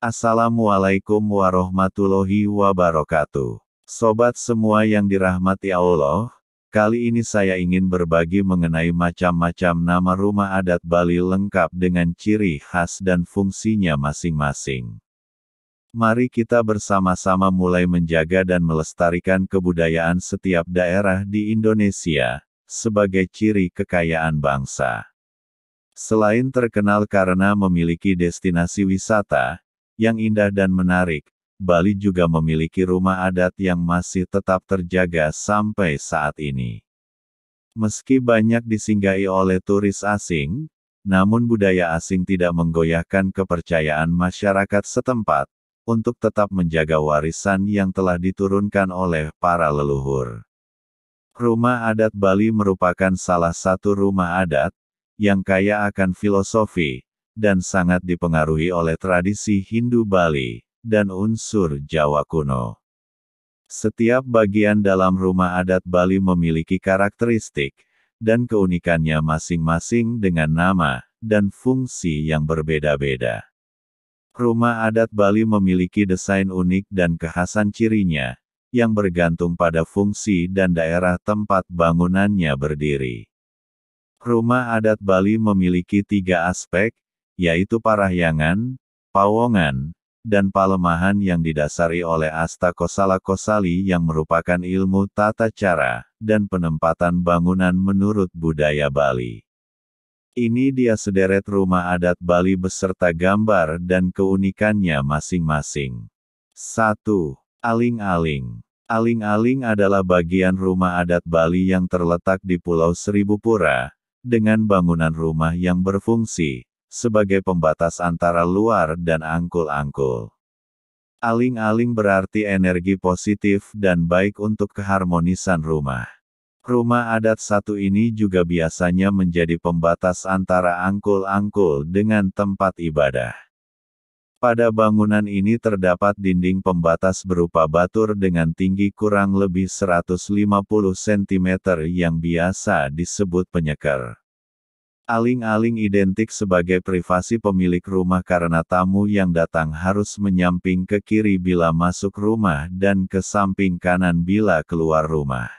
Assalamualaikum warahmatullahi wabarakatuh. Sobat semua yang dirahmati Allah, kali ini saya ingin berbagi mengenai macam-macam nama rumah adat Bali lengkap dengan ciri khas dan fungsinya masing-masing. Mari kita bersama-sama mulai menjaga dan melestarikan kebudayaan setiap daerah di Indonesia, sebagai ciri kekayaan bangsa. Selain terkenal karena memiliki destinasi wisata yang indah dan menarik, Bali juga memiliki rumah adat yang masih tetap terjaga sampai saat ini. Meski banyak disinggahi oleh turis asing, namun budaya asing tidak menggoyahkan kepercayaan masyarakat setempat untuk tetap menjaga warisan yang telah diturunkan oleh para leluhur. Rumah adat Bali merupakan salah satu rumah adat yang kaya akan filosofi dan sangat dipengaruhi oleh tradisi Hindu Bali dan unsur Jawa kuno. Setiap bagian dalam rumah adat Bali memiliki karakteristik dan keunikannya masing-masing dengan nama dan fungsi yang berbeda-beda. Rumah adat Bali memiliki desain unik dan kekhasan cirinya, yang bergantung pada fungsi dan daerah tempat bangunannya berdiri. Rumah adat Bali memiliki 3 aspek, yaitu parahyangan, pawongan, dan palemahan yang didasari oleh asta kosala kosali yang merupakan ilmu tata cara dan penempatan bangunan menurut budaya Bali. Ini dia sederet rumah adat Bali beserta gambar dan keunikannya masing-masing. 1. Aling-aling. Aling-aling adalah bagian rumah adat Bali yang terletak di Pulau Seribu Pura, dengan bangunan rumah yang berfungsi sebagai pembatas antara luar dan angkul-angkul. Aling-aling berarti energi positif dan baik untuk keharmonisan rumah. Rumah adat satu ini juga biasanya menjadi pembatas antara angkul-angkul dengan tempat ibadah. Pada bangunan ini terdapat dinding pembatas berupa batur dengan tinggi kurang lebih 150 cm yang biasa disebut penyeker. Aling-aling identik sebagai privasi pemilik rumah karena tamu yang datang harus menyamping ke kiri bila masuk rumah dan ke samping kanan bila keluar rumah.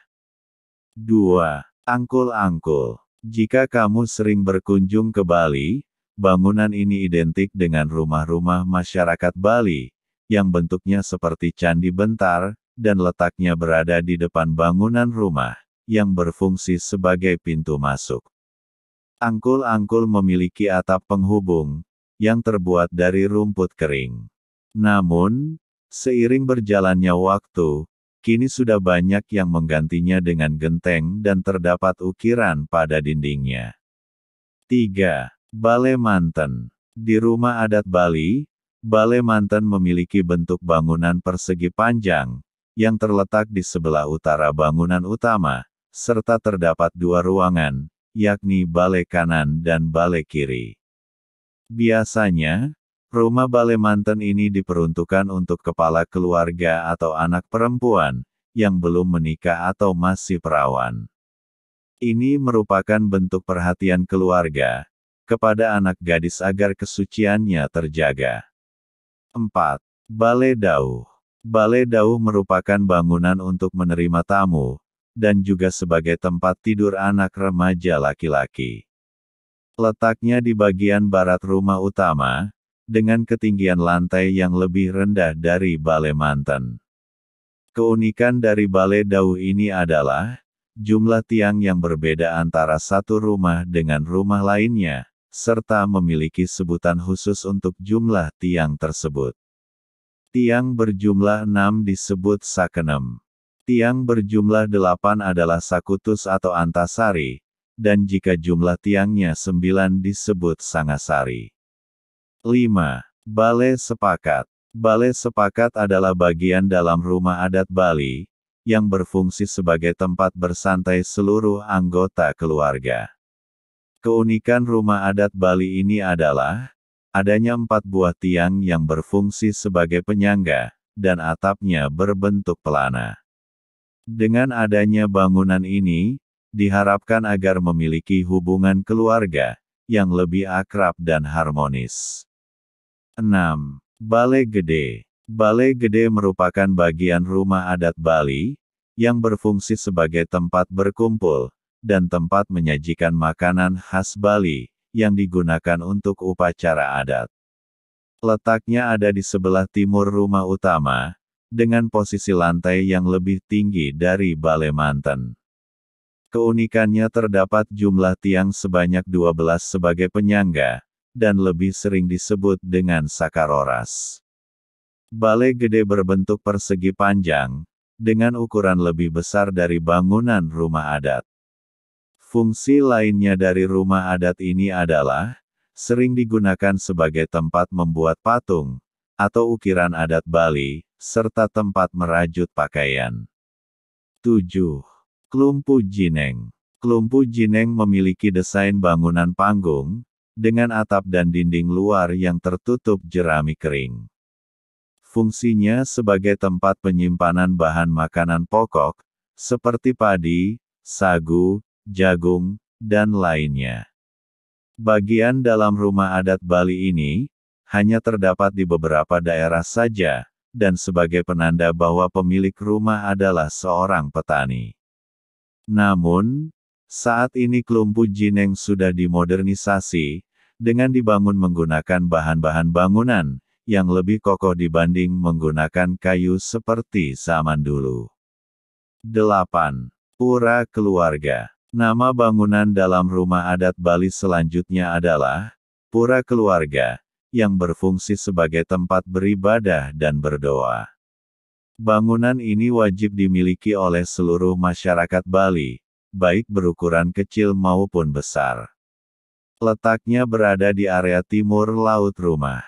2. Angkul-angkul. Jika kamu sering berkunjung ke Bali, bangunan ini identik dengan rumah-rumah masyarakat Bali, yang bentuknya seperti candi bentar, dan letaknya berada di depan bangunan rumah, yang berfungsi sebagai pintu masuk. Angkul-angkul memiliki atap penghubung, yang terbuat dari rumput kering. Namun, seiring berjalannya waktu, kini sudah banyak yang menggantinya dengan genteng dan terdapat ukiran pada dindingnya. 3. Bale Manten. Di rumah adat Bali, Bale Manten memiliki bentuk bangunan persegi panjang, yang terletak di sebelah utara bangunan utama, serta terdapat 2 ruangan, yakni bale kanan dan bale kiri. Biasanya, rumah bale manten ini diperuntukkan untuk kepala keluarga atau anak perempuan, yang belum menikah atau masih perawan. Ini merupakan bentuk perhatian keluarga kepada anak gadis agar kesuciannya terjaga. 4. Bale Dauh. Bale Dauh merupakan bangunan untuk menerima tamu, dan juga sebagai tempat tidur anak remaja laki-laki. Letaknya di bagian barat rumah utama, dengan ketinggian lantai yang lebih rendah dari Bale Manten. Keunikan dari Bale Dauh ini adalah jumlah tiang yang berbeda antara satu rumah dengan rumah lainnya, serta memiliki sebutan khusus untuk jumlah tiang tersebut. Tiang berjumlah 6 disebut sakenem. Tiang berjumlah 8 adalah sakutus atau antasari, dan jika jumlah tiangnya 9 disebut sangasari. 5. Bale Sepakat. Bale Sepakat adalah bagian dalam rumah adat Bali, yang berfungsi sebagai tempat bersantai seluruh anggota keluarga. Keunikan rumah adat Bali ini adalah adanya 4 buah tiang yang berfungsi sebagai penyangga, dan atapnya berbentuk pelana. Dengan adanya bangunan ini, diharapkan agar memiliki hubungan keluarga yang lebih akrab dan harmonis. 6. Balai Gede. Balai Gede merupakan bagian rumah adat Bali, yang berfungsi sebagai tempat berkumpul, dan tempat menyajikan makanan khas Bali, yang digunakan untuk upacara adat. Letaknya ada di sebelah timur rumah utama, dengan posisi lantai yang lebih tinggi dari Balai Manten. Keunikannya terdapat jumlah tiang sebanyak 12 sebagai penyangga, dan lebih sering disebut dengan sakaroras. Balai Gede berbentuk persegi panjang, dengan ukuran lebih besar dari bangunan rumah adat. Fungsi lainnya dari rumah adat ini adalah, sering digunakan sebagai tempat membuat patung, atau ukiran adat Bali, serta tempat merajut pakaian. 7. Klumpu Jineng. Klumpu Jineng memiliki desain bangunan panggung, dengan atap dan dinding luar yang tertutup jerami kering. Fungsinya sebagai tempat penyimpanan bahan makanan pokok, seperti padi, sagu, jagung, dan lainnya. Bagian dalam rumah adat Bali ini, hanya terdapat di beberapa daerah saja, dan sebagai penanda bahwa pemilik rumah adalah seorang petani. Namun, saat ini Klumpu Jineng sudah dimodernisasi, dengan dibangun menggunakan bahan-bahan bangunan, yang lebih kokoh dibanding menggunakan kayu seperti zaman dulu. 8. Pura Keluarga. Nama bangunan dalam rumah adat Bali selanjutnya adalah Pura Keluarga, yang berfungsi sebagai tempat beribadah dan berdoa. Bangunan ini wajib dimiliki oleh seluruh masyarakat Bali, baik berukuran kecil maupun besar. Letaknya berada di area timur laut rumah.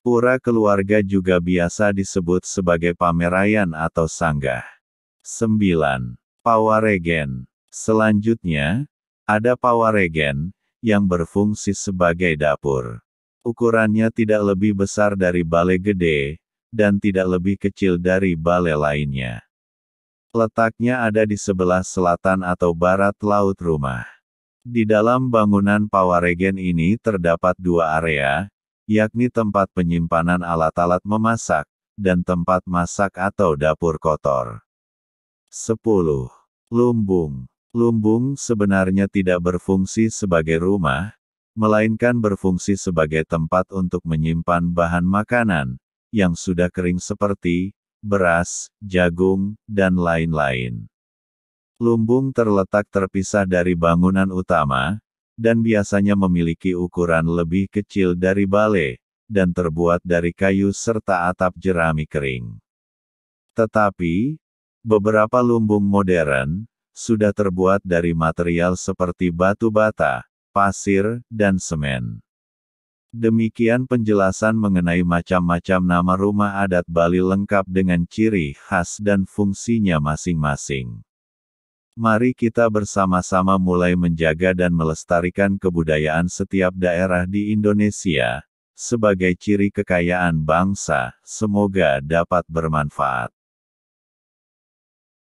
Pura Keluarga juga biasa disebut sebagai pamerayan atau sanggah. 9. Pawaregen. Selanjutnya, ada pawaregen, yang berfungsi sebagai dapur. Ukurannya tidak lebih besar dari balai gede, dan tidak lebih kecil dari balai lainnya. Letaknya ada di sebelah selatan atau barat laut rumah. Di dalam bangunan pawaregen ini terdapat dua area, yakni tempat penyimpanan alat-alat memasak, dan tempat masak atau dapur kotor. 10. Lumbung. Lumbung sebenarnya tidak berfungsi sebagai rumah, melainkan berfungsi sebagai tempat untuk menyimpan bahan makanan, yang sudah kering seperti beras, jagung, dan lain-lain. Lumbung terletak terpisah dari bangunan utama, dan biasanya memiliki ukuran lebih kecil dari balai, dan terbuat dari kayu serta atap jerami kering. Tetapi, beberapa lumbung modern, sudah terbuat dari material seperti batu bata, pasir, dan semen. Demikian penjelasan mengenai macam-macam nama rumah adat Bali lengkap dengan ciri khas dan fungsinya masing-masing. Mari kita bersama-sama mulai menjaga dan melestarikan kebudayaan setiap daerah di Indonesia, sebagai ciri kekayaan bangsa. Semoga dapat bermanfaat.